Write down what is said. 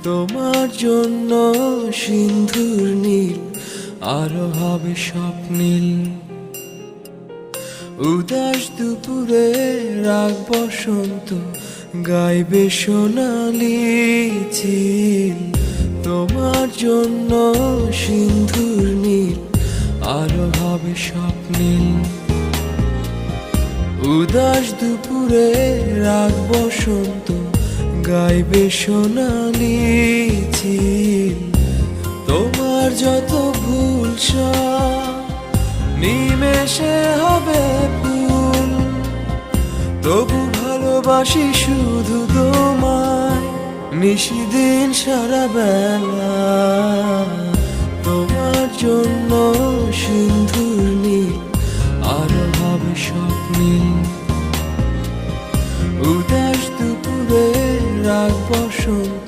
তোমার জন্য সিন্ধুর নীল আরো হবে স্বপ্নীল। উদাস দুপুরে রাগ বসন্ত গাইবে সোনালি চিল। তোমার জন্য সিন্ধুর নীল আরো হবে স্বপ্নীল। উদাস দুপুরে রাগ বসন্ত গাইবে সোনালি চিল। তোমার যত ভুল সব নিমেষে হবে ফুল। তবু ভালোবাসি শুধু তোমায় নিশিদিন সারা বেলা। তোমার জন্য সিন্ধুর নীল আরো হবে স্বপ্নীল। উদাস দুপুরে রাগ বসন্ত